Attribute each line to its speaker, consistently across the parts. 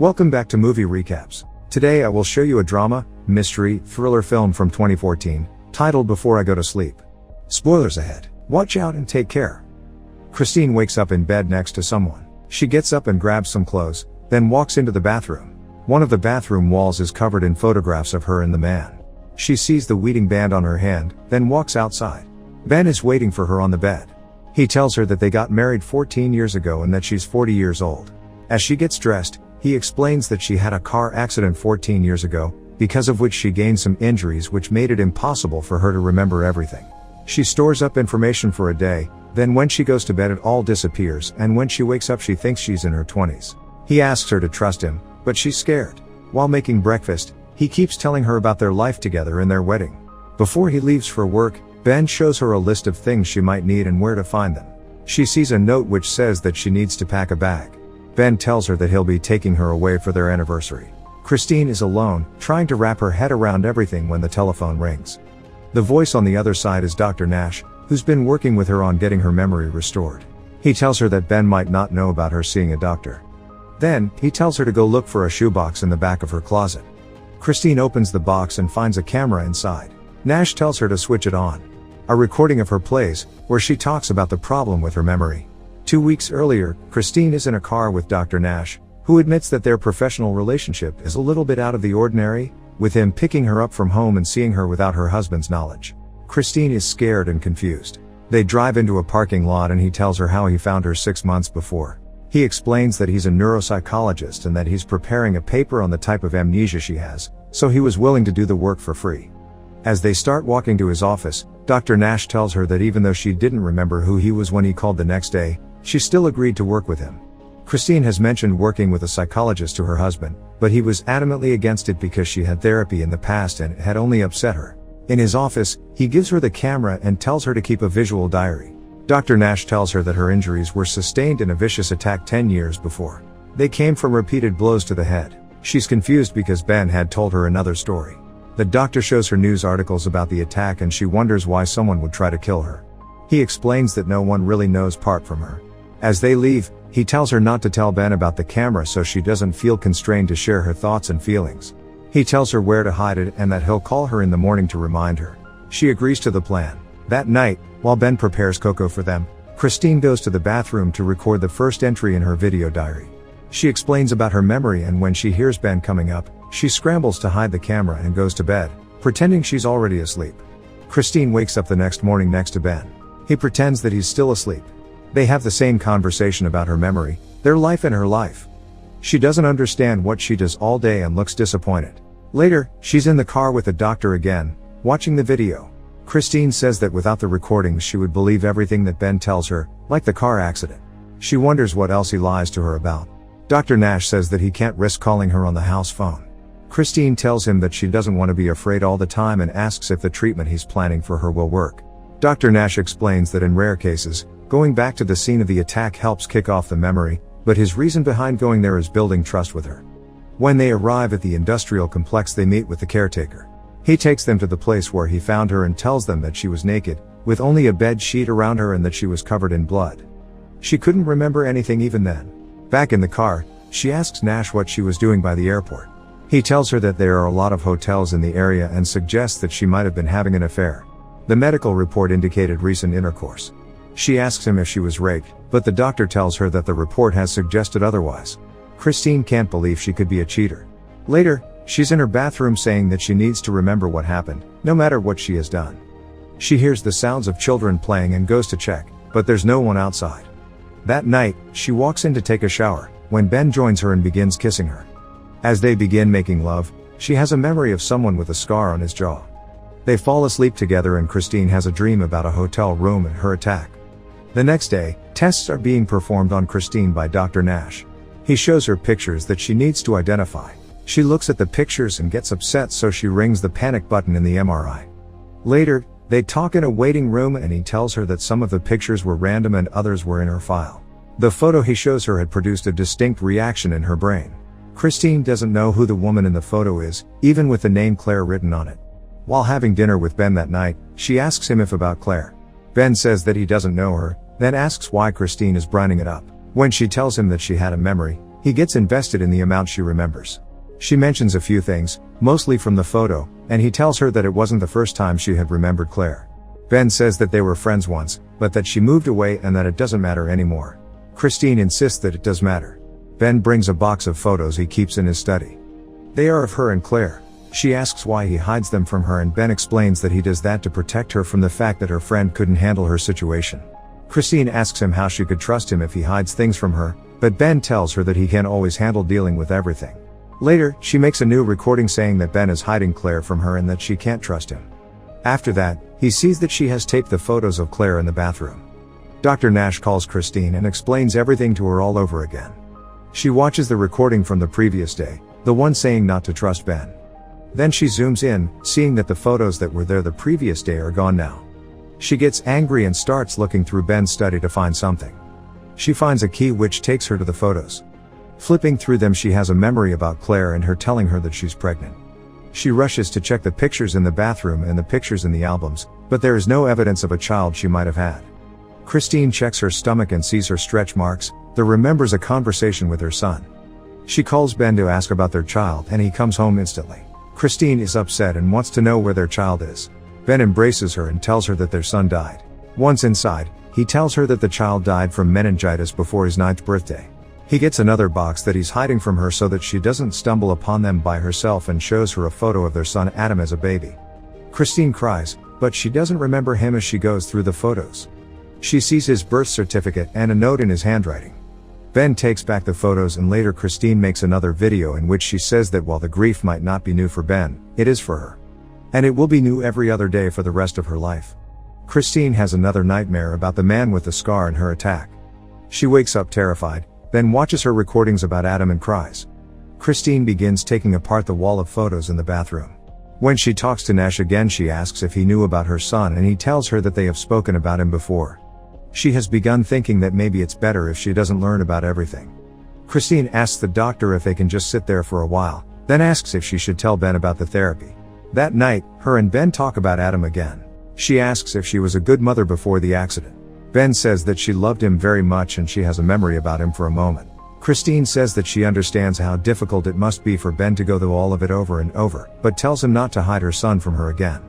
Speaker 1: Welcome back to Movie Recaps. Today I will show you a drama, mystery, thriller film from 2014, titled Before I Go to Sleep. Spoilers ahead. Watch out and take care. Christine wakes up in bed next to someone. She gets up and grabs some clothes, then walks into the bathroom. One of the bathroom walls is covered in photographs of her and the man. She sees the wedding band on her hand, then walks outside. Ben is waiting for her on the bed. He tells her that they got married 14 years ago and that she's 40 years old. As she gets dressed, he explains that she had a car accident 14 years ago, because of which she gained some injuries which made it impossible for her to remember everything. She stores up information for a day, then when she goes to bed it all disappears, and when she wakes up she thinks she's in her 20s. He asks her to trust him, but she's scared. While making breakfast, he keeps telling her about their life together and their wedding. Before he leaves for work, Ben shows her a list of things she might need and where to find them. She sees a note which says that she needs to pack a bag. Ben tells her that he'll be taking her away for their anniversary. Christine is alone, trying to wrap her head around everything when the telephone rings. The voice on the other side is Dr. Nash, who's been working with her on getting her memory restored. He tells her that Ben might not know about her seeing a doctor. Then, he tells her to go look for a shoebox in the back of her closet. Christine opens the box and finds a camera inside. Nash tells her to switch it on. A recording of her plays, where she talks about the problem with her memory. 2 weeks earlier, Christine is in a car with Dr. Nash, who admits that their professional relationship is a little bit out of the ordinary, with him picking her up from home and seeing her without her husband's knowledge. Christine is scared and confused. They drive into a parking lot and he tells her how he found her 6 months before. He explains that he's a neuropsychologist and that he's preparing a paper on the type of amnesia she has, so he was willing to do the work for free. As they start walking to his office, Dr. Nash tells her that even though she didn't remember who he was when he called the next day, she still agreed to work with him. Christine has mentioned working with a psychologist to her husband, but he was adamantly against it because she had therapy in the past and it had only upset her. In his office, he gives her the camera and tells her to keep a visual diary. Dr. Nash tells her that her injuries were sustained in a vicious attack 10 years before. They came from repeated blows to the head. She's confused because Ben had told her another story. The doctor shows her news articles about the attack and she wonders why someone would try to kill her. He explains that no one really knows apart from her. As they leave, he tells her not to tell Ben about the camera so she doesn't feel constrained to share her thoughts and feelings. He tells her where to hide it and that he'll call her in the morning to remind her. She agrees to the plan. That night, while Ben prepares cocoa for them, Christine goes to the bathroom to record the first entry in her video diary. She explains about her memory and when she hears Ben coming up, she scrambles to hide the camera and goes to bed, pretending she's already asleep. Christine wakes up the next morning next to Ben. He pretends that he's still asleep. They have the same conversation about her memory, their life and her life. She doesn't understand what she does all day and looks disappointed. Later, she's in the car with the doctor again, watching the video. Christine says that without the recordings she would believe everything that Ben tells her, like the car accident. She wonders what else he lies to her about. Dr. Nash says that he can't risk calling her on the house phone. Christine tells him that she doesn't want to be afraid all the time and asks if the treatment he's planning for her will work. Dr. Nash explains that in rare cases, going back to the scene of the attack helps kick off the memory, but his reason behind going there is building trust with her. When they arrive at the industrial complex they meet with the caretaker. He takes them to the place where he found her and tells them that she was naked, with only a bed sheet around her and that she was covered in blood. She couldn't remember anything even then. Back in the car, she asks Nash what she was doing by the airport. He tells her that there are a lot of hotels in the area and suggests that she might have been having an affair. The medical report indicated recent intercourse. She asks him if she was raped, but the doctor tells her that the report has suggested otherwise. Christine can't believe she could be a cheater. Later, she's in her bathroom saying that she needs to remember what happened, no matter what she has done. She hears the sounds of children playing and goes to check, but there's no one outside. That night, she walks in to take a shower, when Ben joins her and begins kissing her. As they begin making love, she has a memory of someone with a scar on his jaw. They fall asleep together and Christine has a dream about a hotel room and her attack. The next day, tests are being performed on Christine by Dr. Nash. He shows her pictures that she needs to identify. She looks at the pictures and gets upset, so she rings the panic button in the MRI. Later, they talk in a waiting room and he tells her that some of the pictures were random and others were in her file. The photo he shows her had produced a distinct reaction in her brain. Christine doesn't know who the woman in the photo is, even with the name Claire written on it. While having dinner with Ben that night, she asks him if about Claire. Ben says that he doesn't know her, then asks why Christine is brightening it up. When she tells him that she had a memory, He gets invested in the amount she remembers. She mentions a few things, mostly from the photo, and he tells her that it wasn't the first time she had remembered Claire. Ben says that they were friends once, but that she moved away and that it doesn't matter anymore. Christine insists that it does matter. Ben brings a box of photos he keeps in his study. They are of her and Claire. She asks why he hides them from her, and Ben explains that he does that to protect her from the fact that her friend couldn't handle her situation. Christine asks him how she could trust him if he hides things from her, but Ben tells her that he can always handle dealing with everything. Later, she makes a new recording saying that Ben is hiding Claire from her and that she can't trust him. After that, he sees that she has taped the photos of Claire in the bathroom. Dr. Nash calls Christine and explains everything to her all over again. She watches the recording from the previous day, the one saying not to trust Ben. Then she zooms in, seeing that the photos that were there the previous day are gone now. She gets angry and starts looking through Ben's study to find something. She finds a key which takes her to the photos. Flipping through them, she has a memory about Claire and her telling her that she's pregnant. She rushes to check the pictures in the bathroom and the pictures in the albums, but there is no evidence of a child she might have had. Christine checks her stomach and sees her stretch marks, then remembers a conversation with her son. She calls Ben to ask about their child and he comes home instantly. Christine is upset and wants to know where their child is. Ben embraces her and tells her that their son died. Once inside, he tells her that the child died from meningitis before his 9th birthday. He gets another box that he's hiding from her so that she doesn't stumble upon them by herself, and shows her a photo of their son Adam as a baby. Christine cries, but she doesn't remember him as she goes through the photos. She sees his birth certificate and a note in his handwriting. Ben takes back the photos, and later Christine makes another video in which she says that while the grief might not be new for Ben, it is for her. And it will be new every other day for the rest of her life. Christine has another nightmare about the man with the scar in her attack. She wakes up terrified, then watches her recordings about Adam and cries. Christine begins taking apart the wall of photos in the bathroom. When she talks to Nash again, she asks if he knew about her son, and he tells her that they have spoken about him before. She has begun thinking that maybe it's better if she doesn't learn about everything. Christine asks the doctor if they can just sit there for a while, then asks if she should tell Ben about the therapy. That night, her and Ben talk about Adam again. She asks if she was a good mother before the accident. Ben says that she loved him very much and she has a memory about him for a moment. Christine says that she understands how difficult it must be for Ben to go through all of it over and over, but tells him not to hide her son from her again.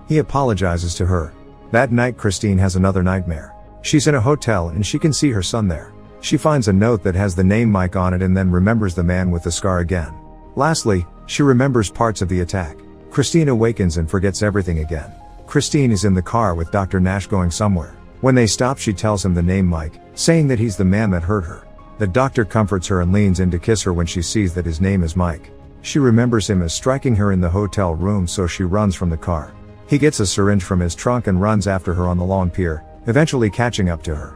Speaker 1: He apologizes to her. That night, Christine has another nightmare. She's in a hotel and she can see her son there. She finds a note that has the name Mike on it and then remembers the man with the scar again. Lastly, she remembers parts of the attack. Christine awakens and forgets everything again. Christine is in the car with Dr. Nash going somewhere. When they stop, she tells him the name Mike, saying that he's the man that hurt her. The doctor comforts her and leans in to kiss her when she sees that his name is Mike. She remembers him as striking her in the hotel room, so she runs from the car. He gets a syringe from his trunk and runs after her on the long pier, eventually catching up to her.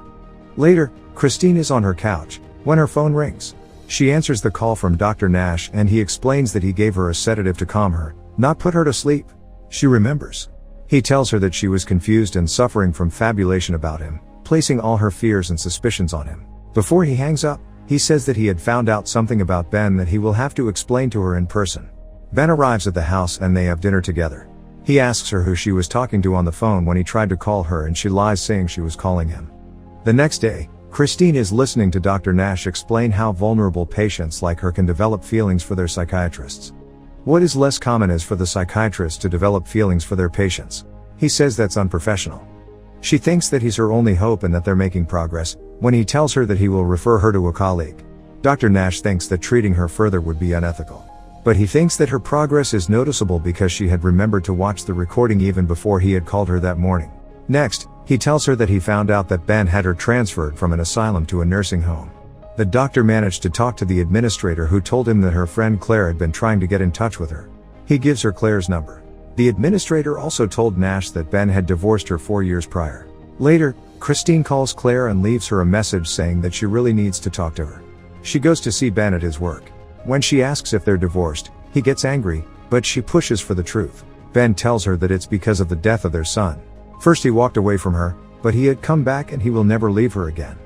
Speaker 1: Later, Christine is on her couch when her phone rings. She answers the call from Dr. Nash and he explains that he gave her a sedative to calm her, not put her to sleep. She remembers. He tells her that she was confused and suffering from fabulation about him, placing all her fears and suspicions on him. Before he hangs up, he says that he had found out something about Ben that he will have to explain to her in person. Ben arrives at the house and they have dinner together. He asks her who she was talking to on the phone when he tried to call her, and she lies, saying she was calling him. The next day, Christine is listening to Dr. Nash explain how vulnerable patients like her can develop feelings for their psychiatrists. What is less common is for the psychiatrist to develop feelings for their patients. He says that's unprofessional. She thinks that he's her only hope and that they're making progress, when he tells her that he will refer her to a colleague. Dr. Nash thinks that treating her further would be unethical. But he thinks that her progress is noticeable because she had remembered to watch the recording even before he had called her that morning. Next, he tells her that he found out that Ben had her transferred from an asylum to a nursing home. The doctor managed to talk to the administrator, who told him that her friend Claire had been trying to get in touch with her. He gives her Claire's number. The administrator also told Nash that Ben had divorced her 4 years prior. Later, Christine calls Claire and leaves her a message saying that she really needs to talk to her. She goes to see Ben at his work. When she asks if they're divorced, he gets angry, but she pushes for the truth. Ben tells her that it's because of the death of their son. First he walked away from her, but he had come back and he will never leave her again.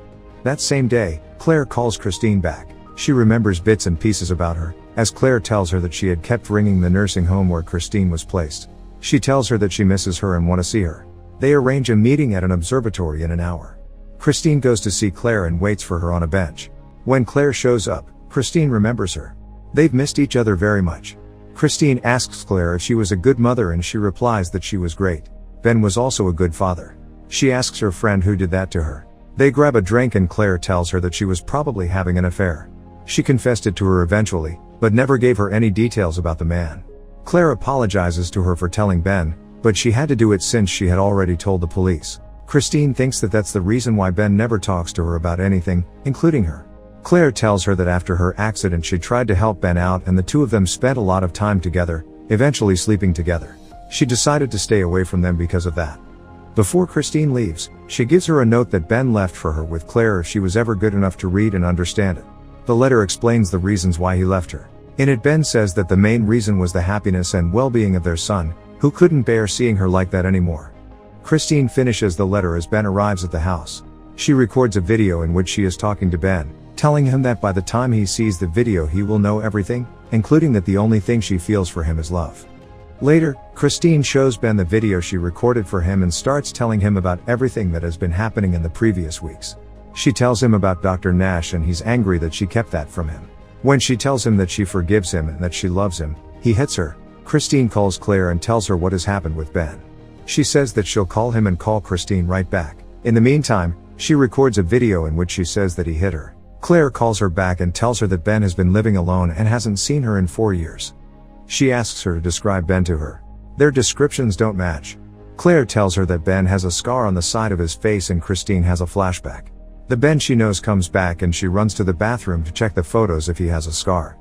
Speaker 1: That same day, Claire calls Christine back. She remembers bits and pieces about her, as Claire tells her that she had kept ringing the nursing home where Christine was placed. She tells her that she misses her and wants to see her. They arrange a meeting at an observatory in an hour. Christine goes to see Claire and waits for her on a bench. When Claire shows up, Christine remembers her. They've missed each other very much. Christine asks Claire if she was a good mother and she replies that she was great. Ben was also a good father. She asks her friend who did that to her. They grab a drink and Claire tells her that she was probably having an affair. She confessed it to her eventually, but never gave her any details about the man. Claire apologizes to her for telling Ben, but she had to do it since she had already told the police. Christine thinks that that's the reason why Ben never talks to her about anything, including her. Claire tells her that after her accident she tried to help Ben out and the two of them spent a lot of time together, eventually sleeping together. She decided to stay away from them because of that. Before Christine leaves, she gives her a note that Ben left for her with Claire if she was ever good enough to read and understand it. The letter explains the reasons why he left her. In it, Ben says that the main reason was the happiness and well-being of their son, who couldn't bear seeing her like that anymore. Christine finishes the letter as Ben arrives at the house. She records a video in which she is talking to Ben, telling him that by the time he sees the video he will know everything, including that the only thing she feels for him is love. Later, Christine shows Ben the video she recorded for him and starts telling him about everything that has been happening in the previous weeks. She tells him about Dr. Nash and he's angry that she kept that from him. When she tells him that she forgives him and that she loves him, he hits her. Christine calls Claire and tells her what has happened with Ben. She says that she'll call him and call Christine right back. In the meantime, she records a video in which she says that he hit her. Claire calls her back and tells her that Ben has been living alone and hasn't seen her in 4 years. She asks her to describe Ben to her. Their descriptions don't match. Claire tells her that Ben has a scar on the side of his face and Christine has a flashback. The Ben she knows comes back and she runs to the bathroom to check the photos if he has a scar.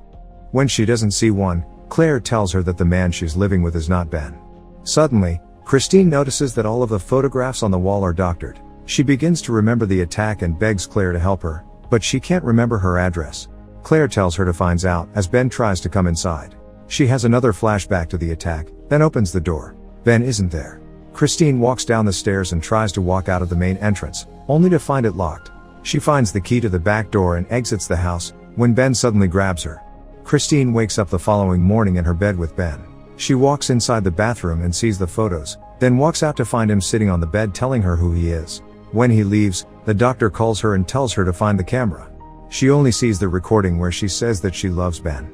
Speaker 1: When she doesn't see one, Claire tells her that the man she's living with is not Ben. Suddenly, Christine notices that all of the photographs on the wall are doctored. She begins to remember the attack and begs Claire to help her, but she can't remember her address. Claire tells her to find out as Ben tries to come inside. She has another flashback to the attack, then opens the door. Ben isn't there. Christine walks down the stairs and tries to walk out of the main entrance, only to find it locked. She finds the key to the back door and exits the house, when Ben suddenly grabs her. Christine wakes up the following morning in her bed with Ben. She walks inside the bathroom and sees the photos, then walks out to find him sitting on the bed telling her who he is. When he leaves, the doctor calls her and tells her to find the camera. She only sees the recording where she says that she loves Ben.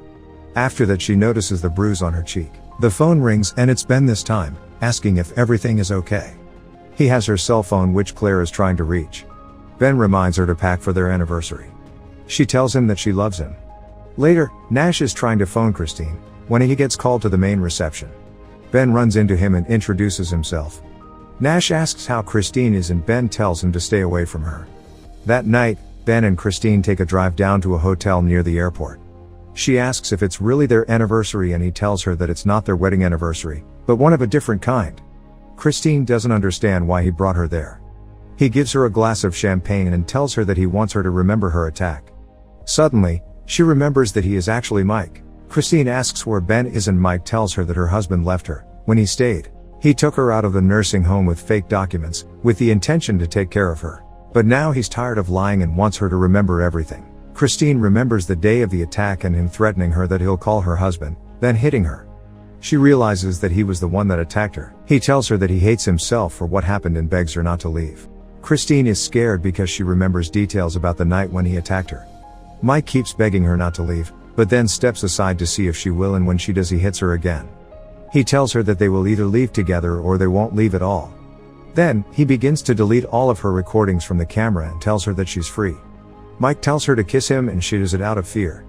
Speaker 1: After that she notices the bruise on her cheek. The phone rings and it's Ben this time, asking if everything is okay. He has her cell phone which Claire is trying to reach. Ben reminds her to pack for their anniversary. She tells him that she loves him. Later, Nash is trying to phone Christine, when he gets called to the main reception. Ben runs into him and introduces himself. Nash asks how Christine is and Ben tells him to stay away from her. That night, Ben and Christine take a drive down to a hotel near the airport. She asks if it's really their anniversary and he tells her that it's not their wedding anniversary, but one of a different kind. Christine doesn't understand why he brought her there. He gives her a glass of champagne and tells her that he wants her to remember her attack. Suddenly, she remembers that he is actually Mike. Christine asks where Ben is and Mike tells her that her husband left her when he stayed. He took her out of the nursing home with fake documents, with the intention to take care of her. But now he's tired of lying and wants her to remember everything. Christine remembers the day of the attack and him threatening her that he'll call her husband, then hitting her. She realizes that he was the one that attacked her. He tells her that he hates himself for what happened and begs her not to leave. Christine is scared because she remembers details about the night when he attacked her. Mike keeps begging her not to leave, but then steps aside to see if she will, and when she does he hits her again. He tells her that they will either leave together or they won't leave at all. Then, he begins to delete all of her recordings from the camera and tells her that she's free. Mike tells her to kiss him and she does it out of fear.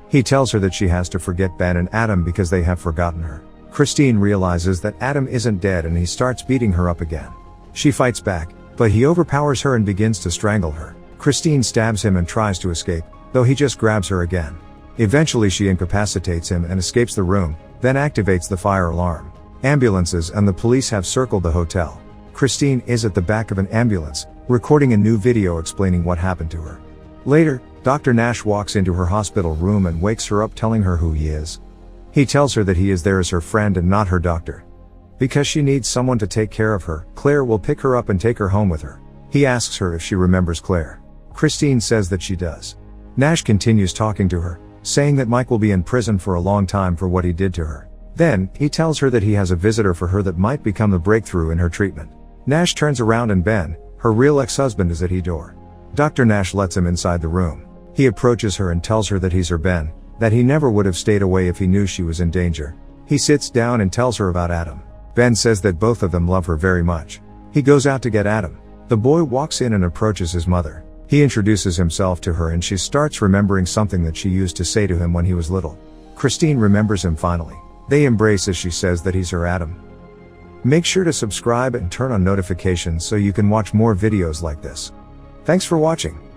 Speaker 1: He tells her that she has to forget Ben and Adam because they have forgotten her. Christine realizes that Adam isn't dead and he starts beating her up again. She fights back, but he overpowers her and begins to strangle her. Christine stabs him and tries to escape, though he just grabs her again. Eventually she incapacitates him and escapes the room, then activates the fire alarm. Ambulances and the police have circled the hotel. Christine is at the back of an ambulance, recording a new video explaining what happened to her. Later, Dr. Nash walks into her hospital room and wakes her up telling her who he is. He tells her that he is there as her friend and not her doctor. Because she needs someone to take care of her, Claire will pick her up and take her home with her. He asks her if she remembers Claire. Christine says that she does. Nash continues talking to her, saying that Mike will be in prison for a long time for what he did to her. Then, he tells her that he has a visitor for her that might become the breakthrough in her treatment. Nash turns around and Ben, her real ex-husband, is at his door. Dr. Nash lets him inside the room. He approaches her and tells her that he's her Ben, that he never would have stayed away if he knew she was in danger. He sits down and tells her about Adam. Ben says that both of them love her very much. He goes out to get Adam. The boy walks in and approaches his mother. He introduces himself to her and she starts remembering something that she used to say to him when he was little. Christine remembers him finally. They embrace as she says that he's her Adam. Make sure to subscribe and turn on notifications so you can watch more videos like this. Thanks for watching.